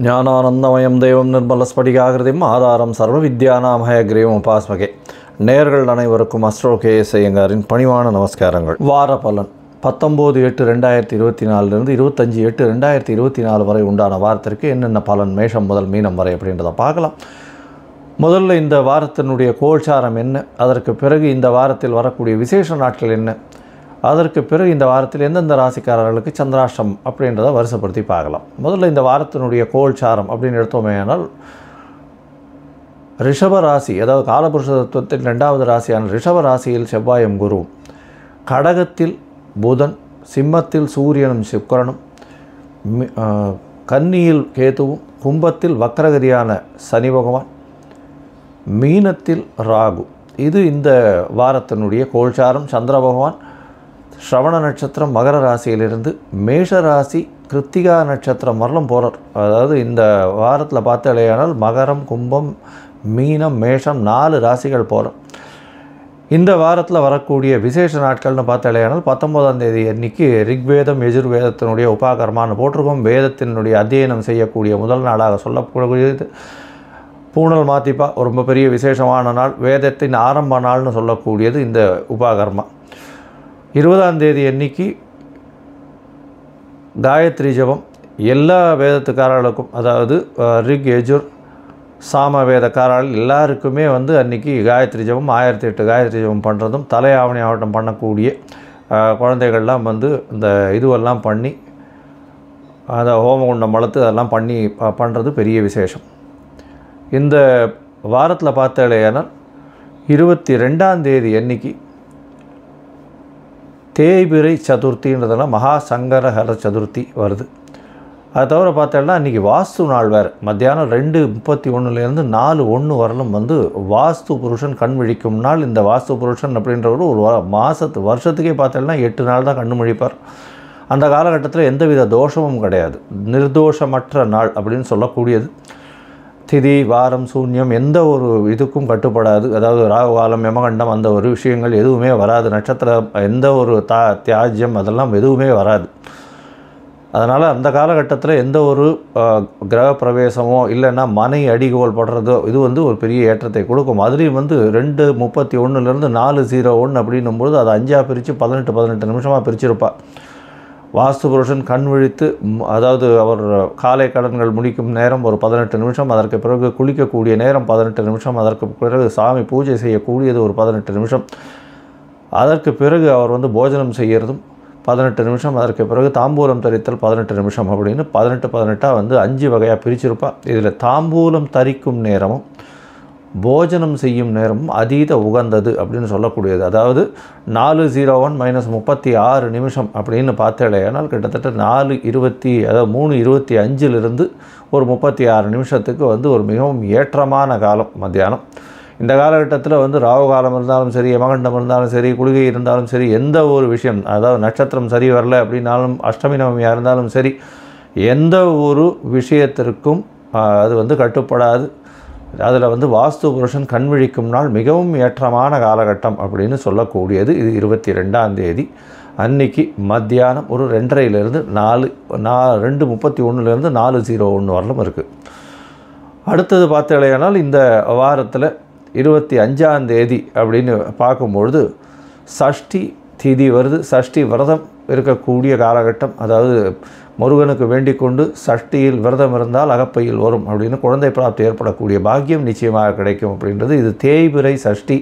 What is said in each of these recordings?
ஞானானந்தமயம் தெய்வம் நிர்மலஸ்படிகாகிருதிம் ஆதாரம் சர்வ வித்யானாம் ஹயக்ரீவம் உபாஸ்மகே. நேயர்கள் அனைவருக்கும் அஸ்ட்ரோ KS ஐயங்காரின் பணிவான நமஸ்காரங்கள். வார பலன் 19/8/2024 25/8/2024 வரை உண்டான வாரத்திற்கு என்னென்ன பலன் மேஷம் முதல் மீனம் வரை அப்படின்றத பார்க்கலாம். முதல்ல இந்த வாரத்தினுடைய கோல்சாரம் என்ன, அதற்கு பிறகு இந்த வாரத்தில் வரக்கூடிய விசேஷ நாட்கள் என்ன, அதற்கு பிறகு இந்த வாரத்தில் எந்தெந்த ராசிக்காரர்களுக்கு சந்திராஷ்டம் அப்படின்றத வரிசைப்படுத்தி பார்க்கலாம். முதல்ல இந்த வாரத்தினுடைய கோல்சாரம் அப்படின்னு எடுத்தோமே ஆனால் ரிஷப ராசி, அதாவது காலபுருஷ தத்துவத்தின் 2வது ராசியான ரிஷப ராசியில் செவ்வாயும் குருவும், கடகத்தில் புதன், சிம்மத்தில் சூரியனும் சுக்கிரனும், கன்னியில் கேதுவும், கும்பத்தில் வக்ரகதியான சனி பகவான், மீனத்தில் ராகு. இது இந்த வாரத்தினுடைய கோல்சாரம். சந்திர பகவான் ஸ்ரவண நட்சத்திரம் மகர ராசியிலிருந்து மேஷ ராசி கிருத்திகா நட்சத்திரம் வரலும் போகிறார். அதாவது இந்த வாரத்தில் பார்த்தாலேயானால் மகரம், கும்பம், மீனம், மேஷம் 4 ராசிகள் போகிறார். இந்த வாரத்தில் வரக்கூடிய விசேஷ நாட்கள்னு பார்த்தாலேயானால் 19ஆம் தேதி அன்றைக்கி ரிக்வேதம் யஜுர்வேதத்தினுடைய உபாகர்மான்னு போட்டிருக்கோம். வேதத்தினுடைய அத்தியனம் செய்யக்கூடிய முதல் நாளாக சொல்லக்கூடியது. பூணல் மாத்திப்பா ரொம்ப பெரிய விசேஷமான நாள், வேதத்தின் ஆரம்ப நாள்னு சொல்லக்கூடியது இந்த உபாகர்மா. 20ஆம் தேதி அன்னைக்கு காயத்ரி ஜபம் எல்லா வேதத்துக்காரர்களுக்கும், அதாவது ரிக் யஜுர் சாம வேதக்காரர்கள் எல்லாருக்குமே அன்றைக்கி காயத்ரி ஜபம் 1008 காயத்ரி ஜபம் பண்ணுறதும், தலையாவணி ஆவட்டம் பண்ணக்கூடிய குழந்தைகள்லாம் இந்த இதுவெல்லாம் பண்ணி அதை ஹோமகுண்டம் வளர்த்து அதெல்லாம் பண்ணி பண்ணுறது பெரிய விசேஷம். இந்த வாரத்தில் பார்த்தாலேயானால் 22ஆம் தேதி அன்னைக்கு தேய்பிரை சதுர்த்தின்றதுனா மகா சங்கரஹர சதுர்த்தி வருது. அதை தவிர பார்த்தோம்னா அன்றைக்கி வாஸ்து நாள் வேறு. மத்தியானம் 2:31 4:1 வரலும் வாஸ்து புருஷன் கண் விழிக்கும் நாள். இந்த வாஸ்து புருஷன் அப்படின்றவர் ஒரு வருஷத்துக்கே பார்த்தோம்னா 8 நாள் தான் கண்ணு முழிப்பார். அந்த காலகட்டத்தில் எந்தவித தோஷமும் கிடையாது, நிர்தோஷமற்ற நாள் அப்படின்னு சொல்லக்கூடியது. திதி வாரம் சூன்யம் எந்த ஒரு இதுக்கும் கட்டுப்படாது. அதாவது ராகு காலம், யமகண்டம் அந்த ஒரு விஷயங்கள் எதுவுமே வராது. நட்சத்திரம் எந்த ஒரு தியாஜ்யம் அதெல்லாம் எதுவுமே வராது. அதனால் அந்த காலகட்டத்தில் எந்த ஒரு கிரக பிரவேசமோ இல்லைன்னா மனை அடிகோல் படுறதோ இது ஒரு பெரிய ஏற்றத்தை கொடுக்கும். அதுலேயும் 2:31 4:01 அப்படின்னும்போது அதை 5ஆக பிரித்து 18 நிமிஷமாக பிரிச்சிருப்பாள். வாஸ்து புருஷன் கண் விழித்து, அதாவது அவர் காலை கடன்கள் முடிக்கும் நேரம் ஒரு 18 நிமிஷம், அதற்கு பிறகு குளிக்கக்கூடிய நேரம் 18 நிமிஷம், அதற்கு பிறகு சாமி பூஜை செய்யக்கூடியது ஒரு 18 நிமிஷம், அதற்கு பிறகு அவர் போஜனம் செய்கிறதும் 18 நிமிஷம், அதற்கு பிறகு தாம்பூலம் தரித்தல் 18 நிமிஷம் அப்படின்னு 18 5 வகையாக பிரிச்சிருப்பாள். இதில் தாம்பூலம் தரிக்கும் நேரமும் போஜனம் செய்யும் நேரமும் அதீத உகந்தது அப்படின்னு சொல்லக்கூடியது. அதாவது 4:01 - 36 நிமிஷம் அப்படின்னு பார்த்தாலேயானால் கிட்டத்தட்ட 3:25 ஒரு 36 நிமிஷத்துக்கு ஒரு மிகவும் ஏற்றமான காலம் மத்தியானம். இந்த காலகட்டத்தில் ராகு காலம் இருந்தாலும் சரி, யமகண்டம் இருந்தாலும் சரி, குளிகை இருந்தாலும் சரி, எந்த ஒரு விஷயம், அதாவது நட்சத்திரம் சரி வரல அப்படின்னாலும், அஷ்டமி நவமியாக இருந்தாலும் சரி, எந்த ஒரு விஷயத்திற்கும் அது கட்டுப்படாது. அதில் வாஸ்து புருஷன் கண் விழிக்கும் நாள் மிகவும் ஏற்றமான காலகட்டம் அப்படின்னு சொல்லக்கூடியது. இது 22ஆம் தேதி அன்னைக்கு மத்தியானம் ஒரு 2:30 2:31 4:01 வரலும் இருக்குது. அடுத்தது பார்த்தாலேயானால் இந்த வாரத்தில் 25ஆம் தேதி அப்படின்னு பார்க்கும்பொழுது சஷ்டி திதி வருது. சஷ்டி விரதம் இருக்கக்கூடிய காலகட்டம். அதாவது முருகனுக்கு வேண்டிக் கொண்டு சஷ்டியில் விரதம் இருந்தால் அகப்பையில் வரும் அப்படின்னு குழந்தை பிராப்தி ஏற்படக்கூடிய பாக்கியம் நிச்சயமாக கிடைக்கும் அப்படின்றது. இது தேய்பிரை சஷ்டி.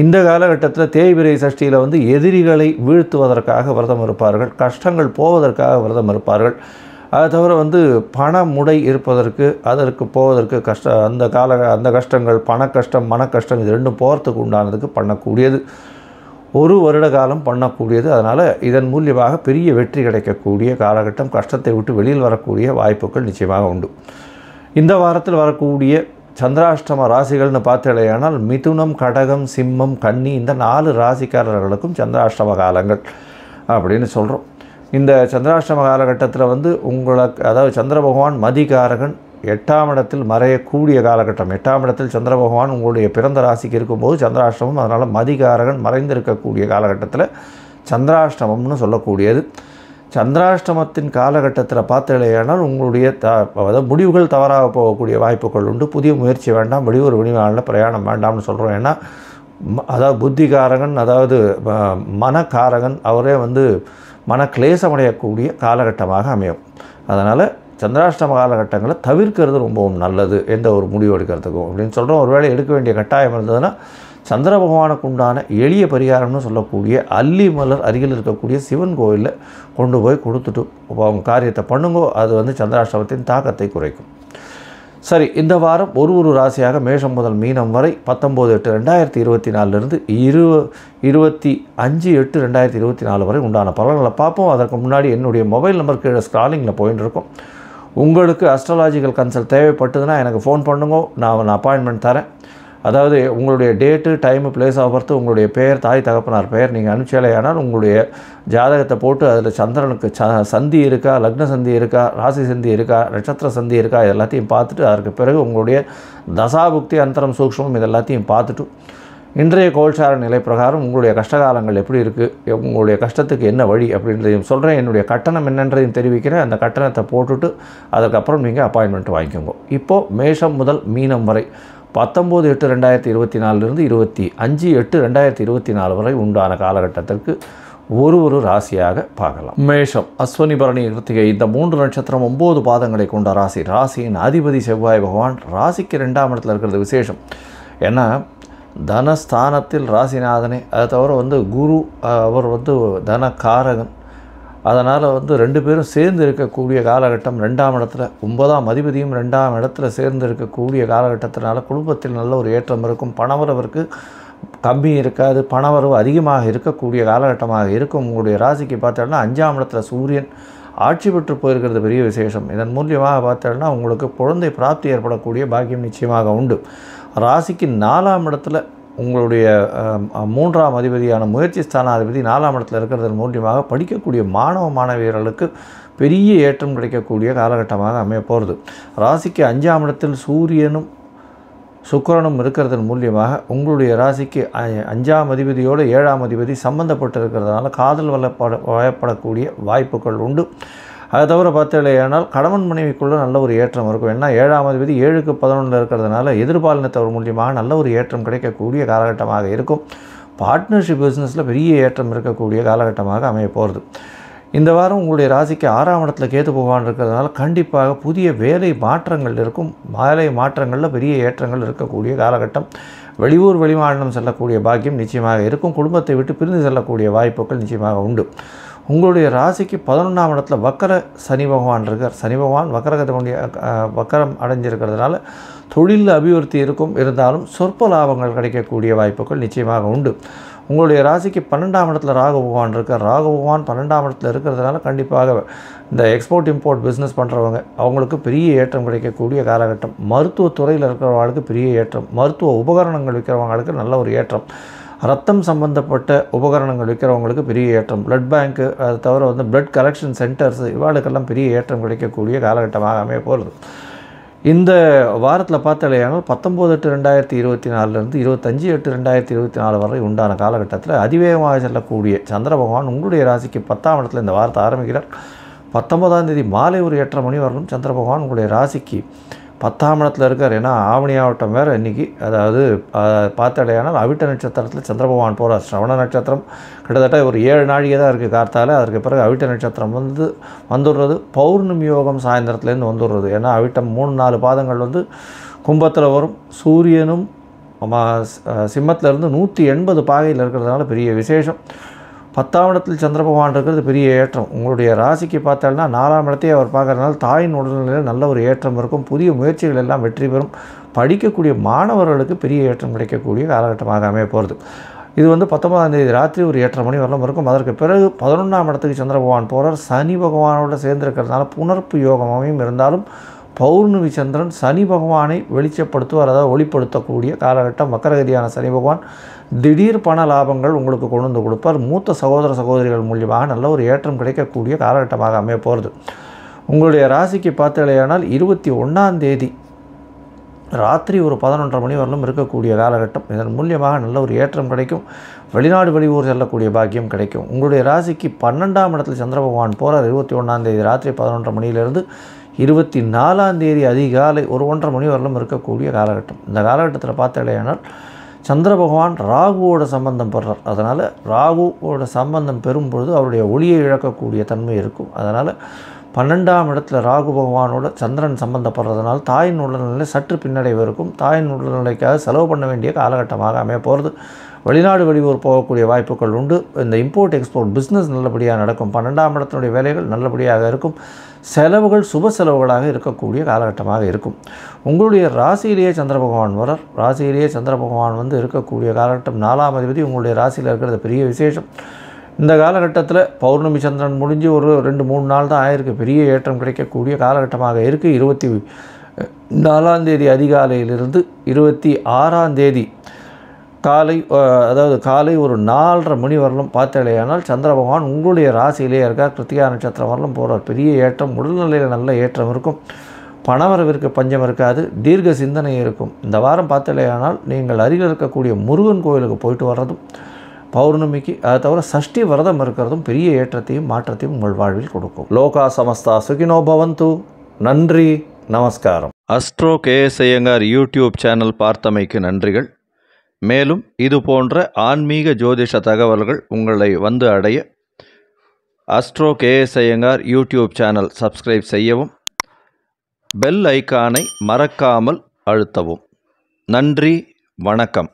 இந்த காலகட்டத்தில் தேய்பிரை சஷ்டியில் எதிரிகளை வீழ்த்துவதற்காக விரதம் இருப்பார்கள், கஷ்டங்கள் போவதற்காக விரதம் இருப்பார்கள். அதை தவிர பணமுடை இருப்பதற்கு, அதற்கு போவதற்கு அந்த கஷ்டங்கள், பண கஷ்டம், மன கஷ்டம் இது ரெண்டும் போகிறதுக்கு உண்டானதுக்கு பண்ணக்கூடியது. ஒரு வருட காலம் பண்ணக்கூடியது. அதனால் இதன் மூலியமாக பெரிய வெற்றி கிடைக்கக்கூடிய காலகட்டம். கஷ்டத்தை விட்டு வெளியில் வரக்கூடிய வாய்ப்புகள் நிச்சயமாக உண்டு. இந்த வாரத்தில் வரக்கூடிய சந்திராஷ்டம ராசிகள்னு பார்த்தாலேயானால் மிதுனம், கடகம், சிம்மம், கன்னி இந்த 4 ராசிக்காரர்களுக்கும் சந்திராஷ்டம காலங்கள் அப்படின்னு சொல்கிறோம். இந்த சந்திராஷ்டம காலகட்டத்தில் உங்களுக்கு, அதாவது சந்திர பகவான் மதிகாரகன் 8ஆம் இடத்தில் மறையக்கூடிய காலகட்டம். 8ஆம் இடத்தில் சந்திர பகவான் உங்களுடைய பிறந்த ராசிக்கு இருக்கும்போது சந்திராஷ்டமம். அதனால் மதிகாரகன் மறைந்திருக்கக்கூடிய காலகட்டத்தில் சந்திராஷ்டமம்னு சொல்லக்கூடியது. சந்திராஷ்டமத்தின் காலகட்டத்தில் பார்த்தலையானால் உங்களுடைய அதாவது முடிவுகள் தவறாக போகக்கூடிய வாய்ப்புகள் உண்டு. புதிய முயற்சி வேண்டாம், வெளியூர் வெளிநாளில் பிரயாணம் வேண்டாம்னு சொல்கிறோம். ஏன்னா அதாவது புத்திகாரகன், அதாவது மனக்காரகன், அவரே மனக்லேசமடையக்கூடிய காலகட்டமாக அமையும். அதனால் சந்திராஷ்டம காலகட்டங்களை தவிர்க்கிறது ரொம்பவும் நல்லது, எந்த ஒரு முடிவு எடுக்கிறதுக்கும் அப்படின்னு சொல்கிறோம். ஒருவேளை எடுக்க வேண்டிய கட்டாயம் இருந்ததுன்னா சந்திர பகவானுக்கு உண்டான எளிய பரிகாரம்னு சொல்லக்கூடிய அல்லி மலர் அருகில் இருக்கக்கூடிய சிவன் கோயிலில் கொண்டு போய் கொடுத்துட்டு அவங்க காரியத்தை பண்ணுங்கோ. அது சந்திராஷ்டமத்தின் தாக்கத்தை குறைக்கும். சரி, இந்த வாரம் ஒரு ராசியாக மேஷம் முதல் மீனம் வரை 19/8/2024 25/8/2024 வரை உண்டான பலன்களை பார்ப்போம். அதற்கு முன்னாடி என்னுடைய மொபைல் நம்பர் கீழே ஸ்க்ராலிங்கில் போயின்னு இருக்கும். உங்களுக்கு அஸ்ட்ராலாஜிக்கல் கன்சல்ட் தேவைப்பட்டதுன்னா எனக்கு ஃபோன் பண்ணுங்க, நான் அப்பாயின்மெண்ட் தரேன். அதாவது உங்களுடைய date, time, place of birth, உங்களுடைய பெயர், தாய் தகப்பனார் பெயர் நீங்கள் அனுப்பிச்சாலேயானால் உங்களுடைய ஜாதகத்தை போட்டு அதில் சந்திரனுக்கு சந்தி இருக்கா, லக்ன சந்தி இருக்கா, ராசி சந்தி இருக்கா, நட்சத்திர சந்தி இருக்கா, இது எல்லாத்தையும் பார்த்துட்டு அதற்கு பிறகு உங்களுடைய தசாபுக்தி, அந்தரம், சூக்ஷ்மம் இது எல்லாத்தையும் பார்த்துட்டு இன்றைய கோல்சார நிலை பிரகாரம் உங்களுடைய கஷ்டகாலங்கள் எப்படி இருக்குது, உங்களுடைய கஷ்டத்துக்கு என்ன வழி அப்படின்றதையும் சொல்கிறேன். என்னுடைய கட்டணம் என்னன்றதையும் தெரிவிக்கிறேன். அந்த கட்டணத்தை போட்டுட்டு அதுக்கப்புறம் நீங்கள் அப்பாயின்மெண்ட் வாங்கிக்கோங்க. இப்போது மேஷம் முதல் மீனம் வரை 19/8/2024 25/8/2024 வரை உண்டான காலகட்டத்திற்கு ஒரு ராசியாக பார்க்கலாம். மேஷம், அஸ்வினி, பரணி, கிருத்திகை இந்த 3 நட்சத்திரம் 9 பாதங்களை கொண்ட ராசி. ராசியின் அதிபதி செவ்வாய் பகவான் ராசிக்கு 2ஆம் இடத்துல இருக்கிறது விசேஷம். ஏன்னா தனஸ்தானத்தில் ராசிநாதனே, அதை தவிர குரு அவர் தனக்காரகன். அதனால் 2 பேரும் சேர்ந்து இருக்கக்கூடிய காலகட்டம். 2ஆம் இடத்துல 9ஆம் அதிபதியும் 2ஆம் இடத்துல சேர்ந்து இருக்கக்கூடிய காலகட்டத்தினால குடும்பத்தில் நல்ல ஒரு ஏற்றம் இருக்கும். பணவரவிற்கு கம்மி இருக்காது, பணவரவு அதிகமாக இருக்கக்கூடிய காலகட்டமாக இருக்கும். உங்களுடைய ராசிக்கு பார்த்தோம்னா 5ஆம் இடத்துல சூரியன் ஆட்சி பெற்று போயிருக்கிறது பெரிய விசேஷம். இதன் மூலியமாக பார்த்தோம்னா உங்களுக்கு குழந்தை பிராப்தி ஏற்படக்கூடிய பாக்கியம் நிச்சயமாக உண்டு. ராசிக்கு 4ஆம் இடத்துல உங்களுடைய 3ஆம் அதிபதியான முயற்சி ஸ்தானாதிபதி 4ஆம் இடத்துல இருக்கிறதன் மூலியமாக படிக்கக்கூடிய மாணவ மாணவியர்களுக்கு பெரிய ஏற்றம் கிடைக்கக்கூடிய காலகட்டமாக அமைய போகிறது. ராசிக்கு 5ஆம் இடத்தில் சூரியனும் சுக்கிரனும் இருக்கிறதன் மூலியமாக உங்களுடைய ராசிக்கு 5ஆம் அதிபதியோடு 7ஆம் அதிபதி சம்பந்தப்பட்டு இருக்கிறதுனால காதல் வயப்படக்கூடிய வாய்ப்புகள் உண்டு. அதை தவிர பார்த்தீங்களேனால் கணவன் மனைவிக்குள்ளே நல்ல ஒரு ஏற்றம் இருக்கும். ஏன்னா 7ஆம் அதிபதி 7க்கு 11 இருக்கிறதுனால எதிர்பாலினத்தவர் மூலியமாக நல்ல ஒரு ஏற்றம் கிடைக்கக்கூடிய காலகட்டமாக இருக்கும். பார்ட்னர்ஷிப் பிஸ்னஸில் பெரிய ஏற்றம் இருக்கக்கூடிய காலகட்டமாக அமைய போகிறது. இந்த வாரம் உங்களுடைய ராசிக்கு 6ஆம் இடத்துல கேது பகவான் இருக்கிறதுனால கண்டிப்பாக புதிய வேலை மாற்றங்கள் இருக்கும். வேலை மாற்றங்களில் பெரிய ஏற்றங்கள் இருக்கக்கூடிய காலகட்டம். வெளியூர் வெளிமாநிலம் செல்லக்கூடிய பாக்கியம் நிச்சயமாக இருக்கும். குடும்பத்தை விட்டு பிரிந்து செல்லக்கூடிய வாய்ப்புகள் நிச்சயமாக உண்டு. உங்களுடைய ராசிக்கு 11ஆம் இடத்துல வக்கர சனி பகவான் இருக்கார். சனி பகவான் வக்கரம் அடைஞ்சிருக்கிறதுனால தொழிலில் அபிவிருத்தி இருக்கும். இருந்தாலும் சொற்ப லாபங்கள் கிடைக்கக்கூடிய வாய்ப்புகள் நிச்சயமாக உண்டு. உங்களுடைய ராசிக்கு 12ஆம் இடத்துல ராகு பகவான் இருக்கார். ராகு பகவான் 12ஆம் இடத்துல இருக்கிறதுனால கண்டிப்பாக இந்த எக்ஸ்போர்ட் இம்போர்ட் பிஸ்னஸ் பண்ணுறவங்க அவங்களுக்கு பெரிய ஏற்றம் கிடைக்கக்கூடிய காலகட்டம். மருத்துவத்துறையில் இருக்கிறவங்களுக்கு பெரிய ஏற்றம். மருத்துவ உபகரணங்கள் விற்கிறவங்களுக்கு நல்ல ஒரு ஏற்றம். ரத்தம் சம்பந்தப்பட்ட உபகரணங்கள் விற்கிறவங்களுக்கு பெரிய ஏற்றம். பிளட் பேங்க்கு, அது தவிர பிளட் கலெக்ஷன் சென்டர்ஸ் இவாளுக்கெல்லாம் பெரிய ஏற்றம் கிடைக்கக்கூடிய காலகட்டமாக அமைய போகிறது. இந்த வாரத்தில் பார்த்தாலேயானால் 19/8/2024 25/8/2024 வரை உண்டான காலகட்டத்தில் அதிவேகமாக செல்லக்கூடிய சந்திர பகவான் உங்களுடைய ராசிக்கு 10ஆம் இடத்துல இந்த வாரத்தை ஆரம்பிக்கிறார். 19ஆம் தேதி மாலை ஒரு 8:30 மணி வரலும் சந்திர பகவான் உங்களுடைய ராசிக்கு 10ஆம் இடத்துல இருக்கார். ஏன்னா ஆவணியாவட்டம் வேறு இன்றைக்கி. அதாவது பார்த்தாலேயானால் அவிட்ட நட்சத்திரத்தில் சந்திர பகவான் போகிறார். ஸ்ரவண நட்சத்திரம் கிட்டத்தட்ட ஒரு 7 நாழிகை தான் இருக்குது கார்த்தால. அதற்கு பிறகு அவிட்ட நட்சத்திரம் வந்துடுறது. பௌர்ணமி யோகம் சாயந்தரத்துலேருந்து வந்துடுறது. ஏன்னா அவிட்டம் 3-4 பாதங்கள் கும்பத்தில் வரும். சூரியனும் சிம்மத்திலேருந்து 180 பாகையில் இருக்கிறதுனால பெரிய விசேஷம். 10ஆம் இடத்தில் சந்திர பகவான் இருக்கிறது பெரிய ஏற்றம். உங்களுடைய ராசிக்கு பார்த்தால்னா 4ஆம் இடத்தையே அவர் பார்க்கறதுனால தாயின் உடல்நிலையில் நல்ல ஒரு ஏற்றம் இருக்கும். புதிய முயற்சிகள் எல்லாம் வெற்றி பெறும். படிக்கக்கூடிய மாணவர்களுக்கு பெரிய ஏற்றம் கிடைக்கக்கூடிய காலகட்டமாக அமைய போகிறது. இது 19ஆம் தேதி ராத்திரி ஒரு 8:30 மணி வரலாம் இருக்கும். அதற்கு பிறகு 11ஆம் இடத்துக்கு சந்திர பகவான் போகிறார். சனி பகவானோட சேர்ந்திருக்கிறதுனால புனர்ப்பு யோகமாகவும் இருந்தாலும் பௌர்ணமி சந்திரன் சனி பகவானை வெளிச்சப்படுத்துவார், அதாவது ஒளிப்படுத்தக்கூடிய காலகட்டம். வக்கரகதியான சனி பகவான் திடீர் பண லாபங்கள் உங்களுக்கு கொண்டு வந்து கொடுப்பார். மூத்த சகோதர சகோதரிகள் மூலியமாக நல்ல ஒரு ஏற்றம் கிடைக்கக்கூடிய காலகட்டமாக அமைய போகிறது. உங்களுடைய ராசிக்கு பார்த்தாலேயானால் 21ஆம் தேதி ராத்திரி ஒரு 11:30 மணி வரலும் இருக்கக்கூடிய காலகட்டம். இதன் மூலியமாக நல்ல ஒரு ஏற்றம் கிடைக்கும். வெளிநாடு வெளியூர் செல்லக்கூடிய பாக்கியம் கிடைக்கும். உங்களுடைய ராசிக்கு 12ஆம் இடத்தில் சந்திர பகவான் போகிறார். 21ஆம் தேதி ராத்திரி 11:30 மணியிலிருந்து 24ஆம் தேதி அதிகாலை ஒரு 1:30 மணி வரலும் இருக்கக்கூடிய காலகட்டம். இந்த காலகட்டத்தில் பார்த்தாலேயானால் சந்திர பகவான் ராகுவோட சம்பந்தம் பெறார். அதனால் ராகுவோட சம்பந்தம் பெறும்பொழுது அவருடைய ஒளியை இழக்கக்கூடிய தன்மை இருக்கும். அதனால் 12ஆம் இடத்துல ராகு பகவானோட சந்திரன் சம்பந்தப்படுறதுனால தாயின் உடல்நிலை சற்று பின்னடைவு இருக்கும். தாயின் உடல்நிலைக்காக செலவு பண்ண வேண்டிய காலகட்டமாக அமைய போகிறது. வெளிநாடு வெளியூர் போகக்கூடிய வாய்ப்புகள் உண்டு. இந்த இம்போர்ட் எக்ஸ்போர்ட் பிஸ்னஸ் நல்லபடியாக நடக்கும். 12ஆம் இடத்தினுடைய வேலைகள் நல்லபடியாக இருக்கும். செலவுகள் சுப செலவுகளாக இருக்கக்கூடிய காலகட்டமாக இருக்கும். உங்களுடைய ராசியிலேயே சந்திர பகவான் வரார். ராசியிலேயே சந்திர பகவான் இருக்கக்கூடிய காலகட்டம் 4ஆம் அதிபதி உங்களுடைய ராசியில் இருக்கிறது பெரிய விசேஷம். இந்த காலகட்டத்தில் பௌர்ணமி சந்திரன் முடிஞ்சு ஒரு 2-3 நாள் தான் ஆயிருக்கு. பெரிய ஏற்றம் கிடைக்கக்கூடிய காலகட்டமாக இருக்குது. 24ஆம் தேதி அதிகாலையிலிருந்து 26ஆம் தேதி காலை, அதாவது காலை ஒரு 4:30 மணி வரலும் பார்த்தாலேயானால் சந்திர பகவான் உங்களுடைய ராசியிலே இருக்கார். கிருத்திகா நட்சத்திரம் வரலும் போகிறார். பெரிய ஏற்றம், உடல்நிலையில் நல்ல ஏற்றம் இருக்கும். பணவரவிற்கு பஞ்சம் இருக்காது. தீர்க்க சிந்தனை இருக்கும். இந்த வாரம் பார்த்தாலேயானால் நீங்கள் அருகில் இருக்கக்கூடிய முருகன் கோயிலுக்கு போயிட்டு வர்றதும், பௌர்ணமிக்கு அதை தவிர சஷ்டி விரதம் இருக்கிறதும் பெரிய ஏற்றத்தையும் மாற்றத்தையும் உங்கள் வாழ்வில் கொடுக்கும். லோகா சமஸ்தா சுகினோ பவந்து. நன்றி, நமஸ்காரம். Astro KS Iyengar YouTube channel பார்த்தமைக்கு நன்றிகள். மேலும் இது போன்ற ஆன்மீக ஜோதிஷ தகவல்கள் உங்களை வந்து அடைய astro KS Iyengar YouTube channel subscribe செய்யவும், பெல் ஐக்கானை மறக்காமல் அழுத்தவும். நன்றி, வணக்கம்.